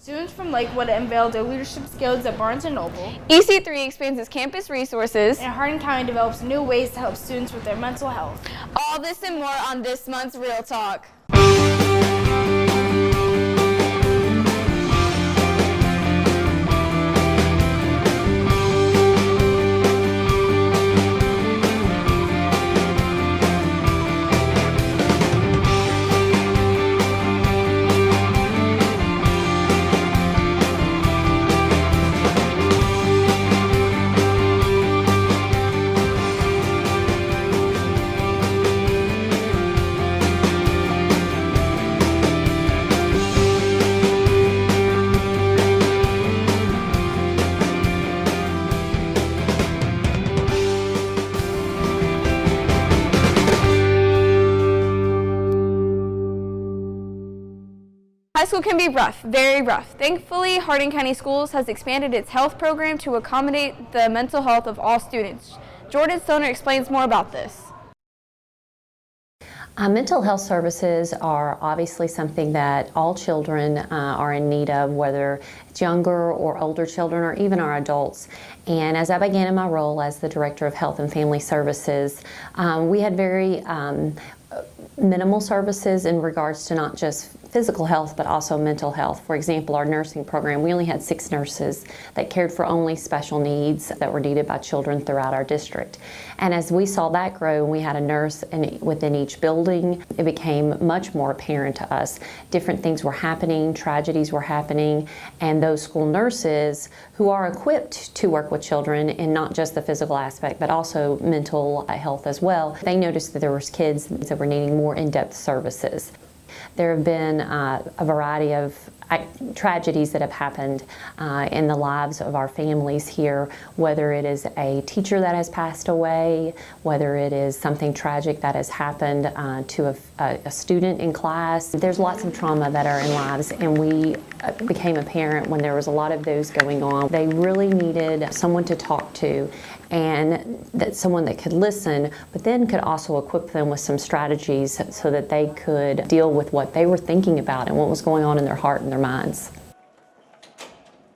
Students from Lakewood unveiled their leadership skills at Barnes & Noble. EC3 expands its campus resources. And Hardin County develops new ways to help students with their mental health. All this and more on this month's Real Talk. High school can be rough, very rough. Thankfully, Hardin County Schools has expanded its health program to accommodate the mental health of all students. Jordan Stoner explains more about this. Mental health services are obviously something that all children are in need of, whether it's younger or older children or even our adults. And as I began in my role as the Director of Health and Family Services, we had very minimal services in regards to not just physical health but also mental health. For example, our nursing program, we only had 6 nurses that cared for only special needs that were needed by children throughout our district. And as we saw that grow and we had a nurse within each building, it became much more apparent to us. Different things were happening, tragedies were happening, and those school nurses who are equipped to work with children in not just the physical aspect but also mental health as well, they noticed that there was kids that were needing more in-depth services. There have been a variety of tragedies that have happened in the lives of our families here, whether it is a teacher that has passed away, whether it is something tragic that has happened to a student in class. There's lots of trauma that are in lives, and we became apparent when there was a lot of those going on. They really needed someone to talk to, and someone that could listen, but then could also equip them with some strategies so that they could deal with what they were thinking about and what was going on in their heart and their minds.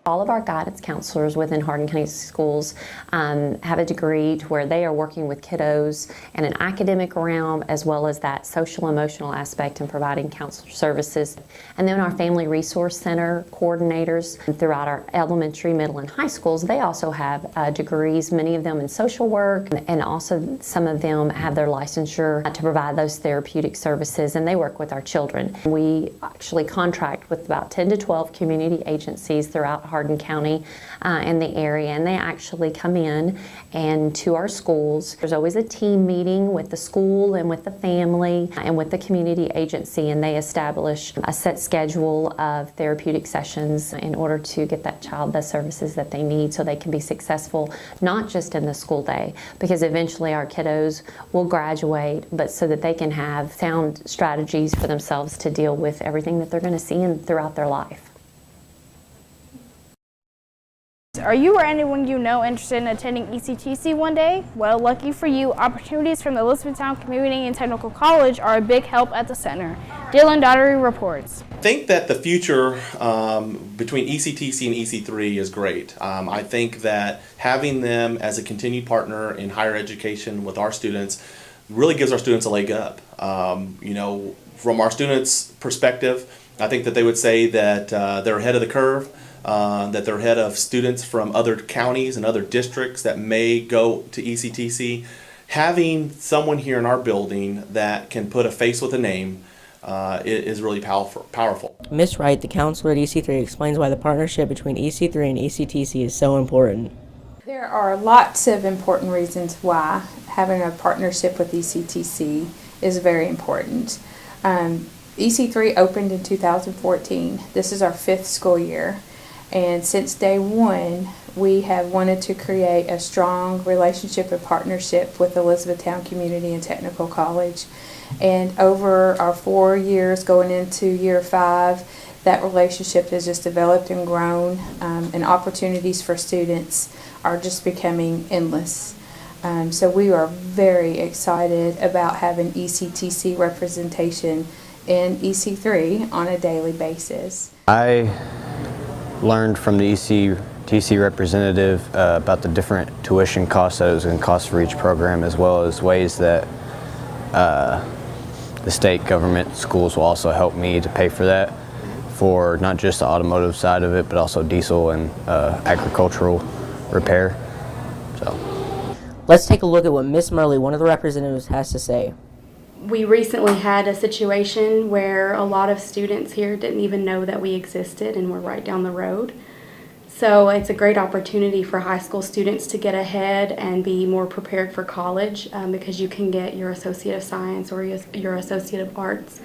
All of our guidance counselors within Hardin County Schools have a degree to where they are working with kiddos in an academic realm as well as that social emotional aspect and providing counselor services. And then our Family Resource Center coordinators throughout our elementary, middle, and high schools, they also have degrees, many of them in social work, and also some of them have their licensure to provide those therapeutic services, and they work with our children. We actually contract with about 10 to 12 community agencies throughout Hardin County and the area, and they actually come in and to our schools. There's always a team meeting with the school and with the family and with the community agency, and they establish a set schedule of therapeutic sessions in order to get that child the services that they need so they can be successful, not just in the school day, because eventually our kiddos will graduate, but so that they can have sound strategies for themselves to deal with everything that they're going to see throughout their life. Are you or anyone you know interested in attending ECTC one day? Well, lucky for you, opportunities from the Elizabethtown Community and Technical College are a big help at the center. Dylan Daugherty reports. I think that the future between ECTC and EC3 is great. I think that having them as a continued partner in higher education with our students really gives our students a leg up. From our students' perspective, I think that they would say that they're ahead of the curve. That they're ahead of students from other counties and other districts that may go to ECTC. Having someone here in our building that can put a face with a name is really powerful. Ms. Wright, the counselor at EC3, explains why the partnership between EC3 and ECTC is so important. There are lots of important reasons why having a partnership with ECTC is very important. EC3 opened in 2014. This is our 5th school year. And since day one, we have wanted to create a strong relationship and partnership with Elizabethtown Community and Technical College. And over our 4 years going into year 5, that relationship has just developed and grown, and opportunities for students are just becoming endless. So we are very excited about having ECTC representation in EC3 on a daily basis. I learned from the ECTC representative about the different tuition costs that it was going to cost for each program, as well as ways that the state government schools will also help me to pay for that, for not just the automotive side of it, but also diesel and agricultural repair. So, Let's take a look at what Miss Murley, one of the representatives, has to say. We recently had a situation where a lot of students here didn't even know that we existed and we're right down the road. So it's a great opportunity for high school students to get ahead and be more prepared for college because you can get your Associate of Science or your Associate of Arts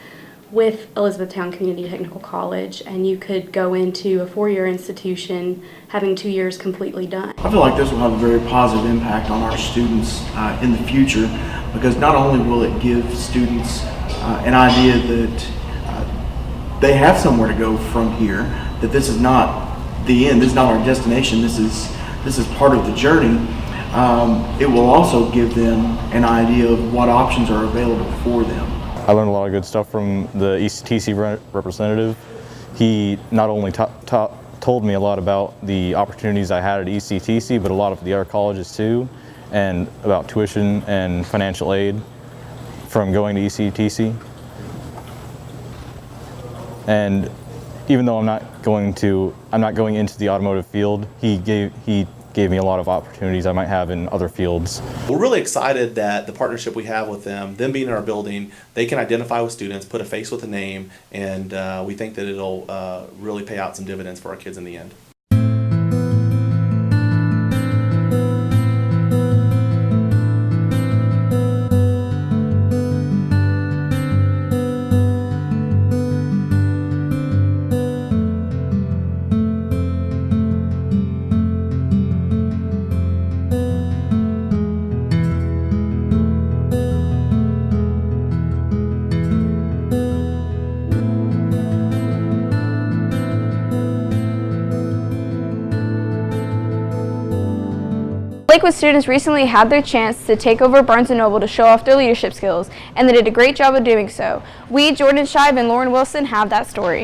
with Elizabethtown Community Technical College, and you could go into a four-year institution having 2 years completely done. I feel like this will have a very positive impact on our students in the future, because not only will it give students an idea that they have somewhere to go from here, that this is not the end, this is not our destination, this is part of the journey. It will also give them an idea of what options are available for them. I learned a lot of good stuff from the ECTC representative. He not only told me a lot about the opportunities I had at ECTC, but a lot of the other colleges too, and about tuition and financial aid from going to ECTC. And even though I'm not going into the automotive field, he gave me a lot of opportunities I might have in other fields. We're really excited that the partnership we have with them being in our building, they can identify with students, put a face with a name, and we think that it'll really pay out some dividends for our kids in the end. Lakewood students recently had their chance to take over Barnes & Noble to show off their leadership skills, and they did a great job of doing so. We, Jordan Scheib and Lauren Wilson, have that story.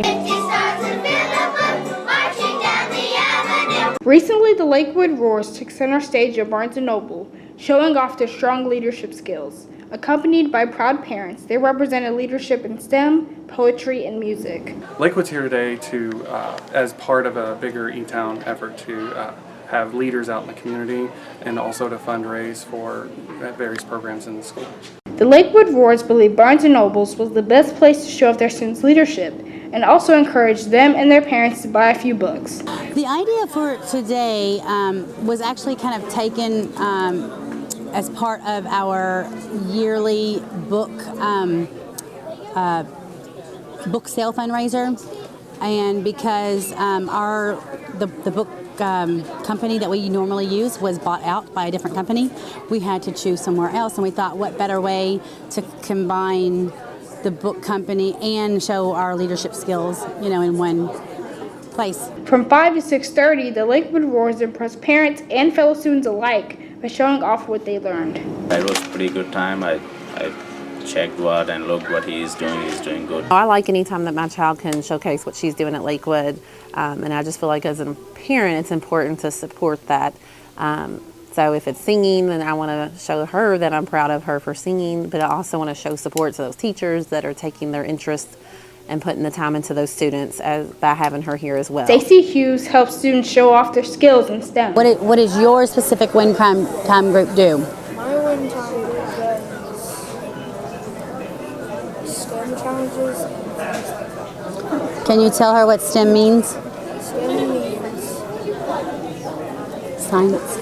Recently, the Lakewood Roars took center stage at Barnes & Noble, showing off their strong leadership skills. Accompanied by proud parents, they represented leadership in STEM, poetry, and music. Lakewood's here today to, as part of a bigger E-Town effort to have leaders out in the community and also to fundraise for various programs in the school. The Lakewood Roars believe Barnes & Nobles was the best place to show off their students' leadership and also encouraged them and their parents to buy a few books. The idea for today was actually kind of taken as part of our yearly book sale fundraiser, and because the book company that we normally use was bought out by a different company, we had to choose somewhere else, and we thought, what better way to combine the book company and show our leadership skills, in one place. From 5 to 6:30, the Lakewood Roars impressed parents and fellow students alike by showing off what they learned. It was a pretty good time. I checked what and looked what he's doing good. I like any time that my child can showcase what she's doing at Lakewood, and I just feel like as a parent it's important to support that. So if it's singing, then I want to show her that I'm proud of her for singing, but I also want to show support to those teachers that are taking their interest and putting the time into those students by having her here as well. Stacey Hughes helps students show off their skills in STEM. What does your specific win time group do? My win time group does STEM challenges. Can you tell her what STEM means? STEM means Science.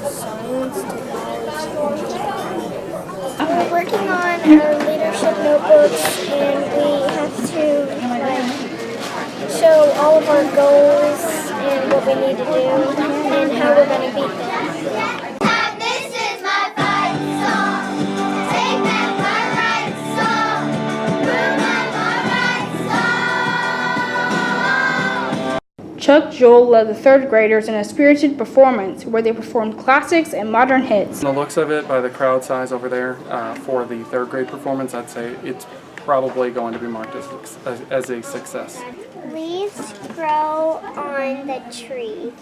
We're working on our leadership notebooks, and we have to show all of our goals and what we need to do and how we're going to beat them. Chuck Joel led the third graders in a spirited performance where they performed classics and modern hits. From the looks of it, by the crowd size over there, for the third grade performance, I'd say it's probably going to be marked as a success. We Leaves grow on the tree,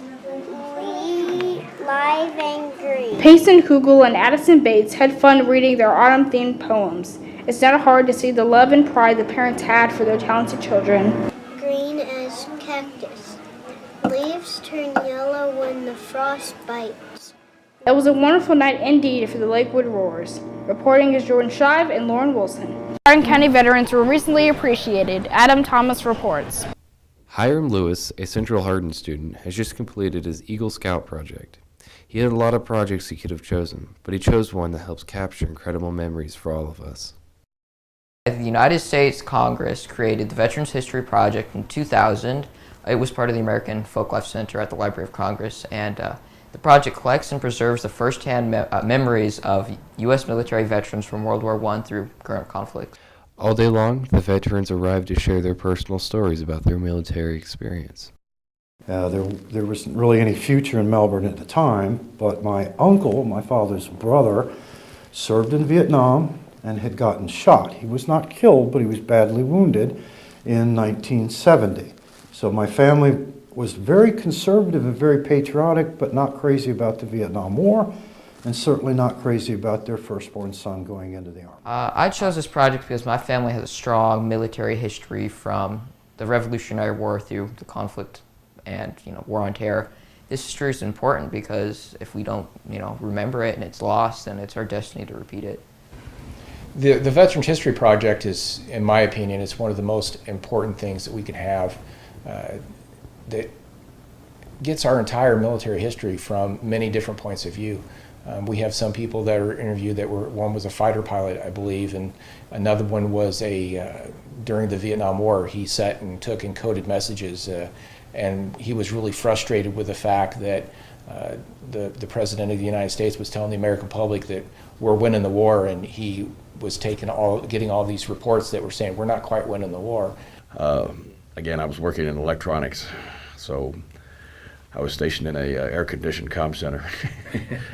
live and green. Payson Kugel and Addison Bates had fun reading their autumn-themed poems. It's not hard to see the love and pride the parents had for their talented children. Green as cactus. Leaves turn yellow when the frost bites. It was a wonderful night indeed for the Lakewood Roars. Reporting is Jordan Shive and Lauren Wilson. Hardin County veterans were recently appreciated. Adam Thomas reports. Hiram Lewis, a Central Hardin student, has just completed his Eagle Scout project. He had a lot of projects he could have chosen, but he chose one that helps capture incredible memories for all of us. The United States Congress created the Veterans History Project in 2000. It was part of the American Folklife Center at the Library of Congress, and the project collects and preserves the first-hand memories of U.S. military veterans from World War I through current conflicts. All day long, the veterans arrived to share their personal stories about their military experience. There wasn't really any future in Melbourne at the time, but my uncle, my father's brother, served in Vietnam and had gotten shot. He was not killed, but he was badly wounded in 1970. So my family was very conservative and very patriotic, but not crazy about the Vietnam War, and certainly not crazy about their firstborn son going into the Army. I chose this project because my family has a strong military history from the Revolutionary War through the conflict and War on Terror. This history is important because if we don't remember it and it's lost, then it's our destiny to repeat it. The Veterans History Project is, in my opinion, it's one of the most important things that we can have that gets our entire military history from many different points of view. We have some people that are interviewed one was a fighter pilot, I believe, and another one was during the Vietnam War, he sat and took encoded messages, and he was really frustrated with the fact that the President of the United States was telling the American public that we're winning the war, and he was getting all these reports that were saying we're not quite winning the war. Again, I was working in electronics, so I was stationed in a air-conditioned comm center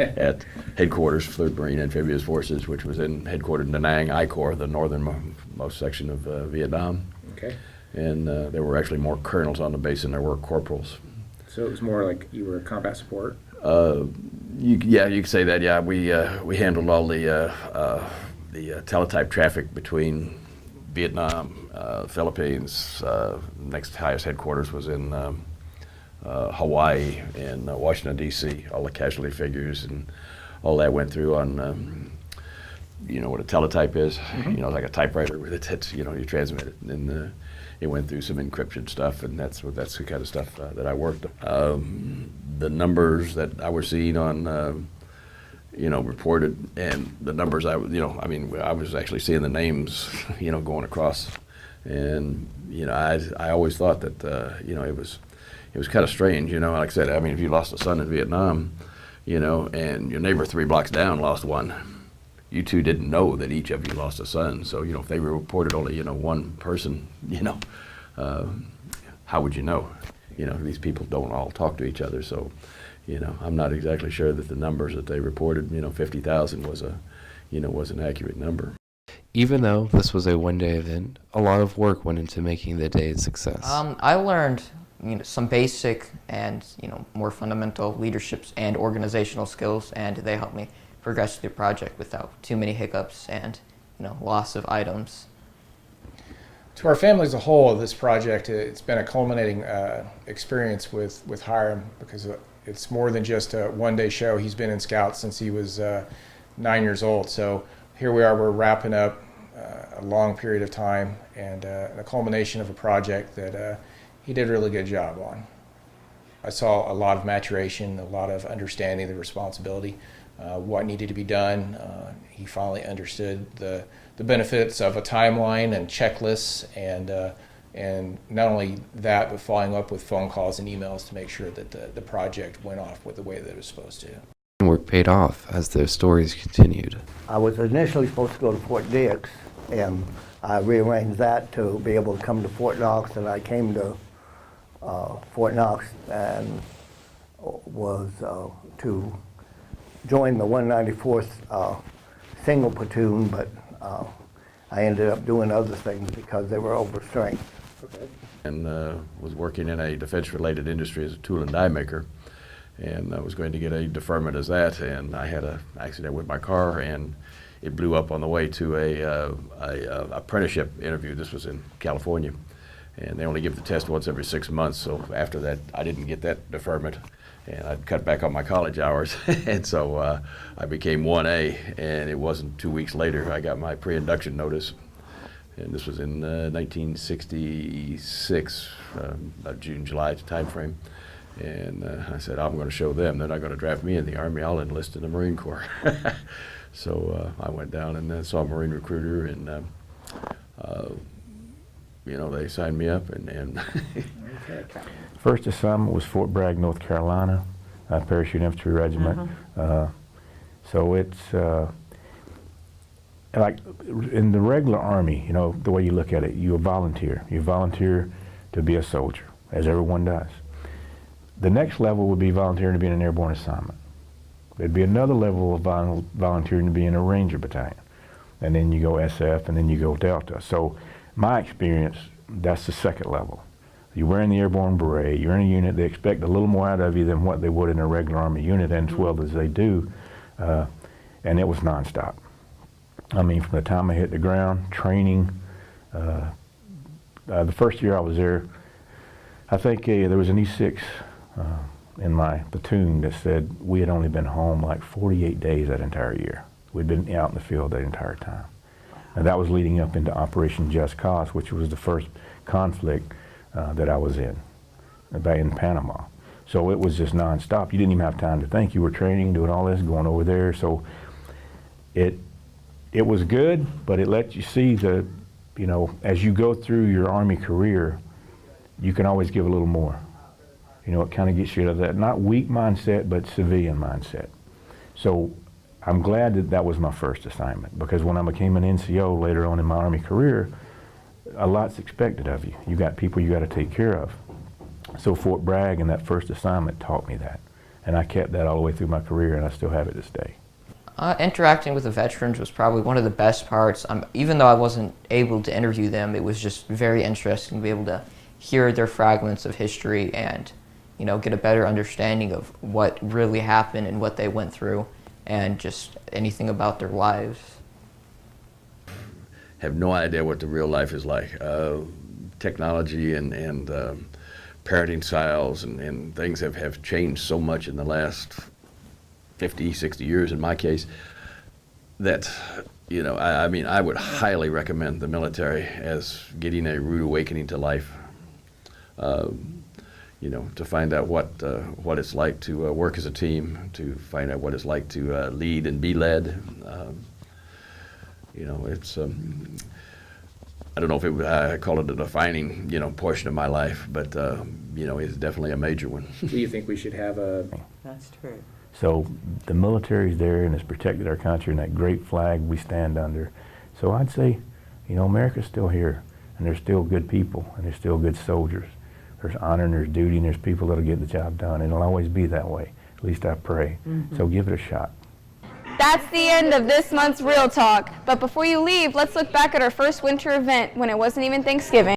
at headquarters, 3rd Marine Amphibious Forces, which was headquartered in Da Nang, I Corps, the northernmost section of Vietnam. Okay. And there were actually more colonels on the base than there were corporals. So it was more like you were combat support? Yeah, you could say that. Yeah, we handled all the teletype traffic between Vietnam, Philippines. Next highest headquarters was in Hawaii and Washington, D.C. All the casualty figures and all that went through on, what a teletype is? Mm-hmm. Like a typewriter with it, you transmit it. And it went through some encryption stuff, and that's the kind of stuff that I worked on. The numbers that I was seeing on, reported, and the numbers I was actually seeing the names, going across. And, I always thought that, it was kind of strange, like I said, if you lost a son in Vietnam, and your neighbor 3 blocks down lost one, you two didn't know that each of you lost a son. So, if they reported only, one person, how would you know? These people don't all talk to each other. So, I'm not exactly sure that the numbers that they reported, 50,000 was an accurate number. Even though this was a one-day event, a lot of work went into making the day a success. I learned some basic and more fundamental leadership and organizational skills, and they helped me progress through the project without too many hiccups and loss of items. To our family as a whole, this project, it's been a culminating experience with Hiram, because it's more than just a one-day show. He's been in Scouts since he was 9 years old. So here we are, we're wrapping up a long period of time and a culmination of a project that he did a really good job on. I saw a lot of maturation, a lot of understanding the responsibility, what needed to be done. He finally understood the benefits of a timeline and checklists, and not only that, but following up with phone calls and emails to make sure that the project went off with the way that it was supposed to. Work paid off as their stories continued. I was initially supposed to go to Fort Dix, and I rearranged that to be able to come to Fort Knox, and I came to Fort Knox and was to join the 194th single platoon, but I ended up doing other things because they were overstrength. Okay. and was working in a defense-related industry as a tool and die maker, and I was going to get a deferment as that, and I had an accident with my car, and it blew up on the way to a apprenticeship interview. This was in California, and they only give the test once every 6 months, so after that I didn't get that deferment, and I'd cut back on my college hours, and so I became 1A, and it wasn't 2 weeks later I got my pre-induction notice. And this was in 1966, about June, July time frame. And I said, I'm going to show them. They're not going to draft me in the Army. I'll enlist in the Marine Corps. So I went down and saw a Marine recruiter, and you know, they signed me up. And First assignment was Fort Bragg, North Carolina, Parachute Infantry Regiment. So it's like in the regular Army, you know, the way you look at it, you're a volunteer. You volunteer to be a soldier, as everyone does. The next level would be volunteering to be in an airborne assignment. There'd be another level of volunteering to be in a Ranger battalion. And then you go SF, and then you go Delta. So my experience, that's the second level. You're wearing the airborne beret, you're in a unit, they expect a little more out of you than what they would in a regular Army unit, and as well as they do. And it was nonstop. I mean, from the time I hit the ground, training, the first year I was there, I think there was an E6 in my platoon that said we had only been home like 48 days that entire year. We'd been out in the field that entire time. And that was leading up into Operation Just Cause, which was the first conflict that I was in, back in Panama. So it was just nonstop. You didn't even have time to think. You were training, doing all this, going over there. So it was good, but it let you see the, you know, as you go through your Army career, you can always give a little more. You know, it kind of gets you out of that, not weak mindset, but civilian mindset. So I'm glad that that was my first assignment, because when I became an NCO later on in my Army career, a lot's expected of you. You got people you got to take care of. So Fort Bragg and that first assignment taught me that. And I kept that all the way through my career, and I still have it this day. Interacting with the veterans was probably one of the best parts. Even though I wasn't able to interview them, it was just very interesting to be able to hear their fragments of history and, you know, get a better understanding of what really happened and what they went through, and just anything about their lives. Have no idea what the real life is like. Technology and parenting styles and things have changed so much in the last 50, 60 years in my case, that, you know, I mean, I would highly recommend the military as getting a rude awakening to life. You know, to find out what it's like to work as a team, to find out what it's like to lead and be led. You know, it's, I don't know if I call it a defining, you know, portion of my life, but, you know, it's definitely a major one. Do you think we should have a... That's true. So the military's there and has protected our country and that great flag we stand under. So I'd say, you know, America's still here, and there's still good people, and there's still good soldiers. There's honor and there's duty, and there's people that'll get the job done. And it'll always be that way. At least I pray. So give it a shot. That's the end of this month's Real Talk. But before you leave, let's look back at our first winter event when it wasn't even Thanksgiving.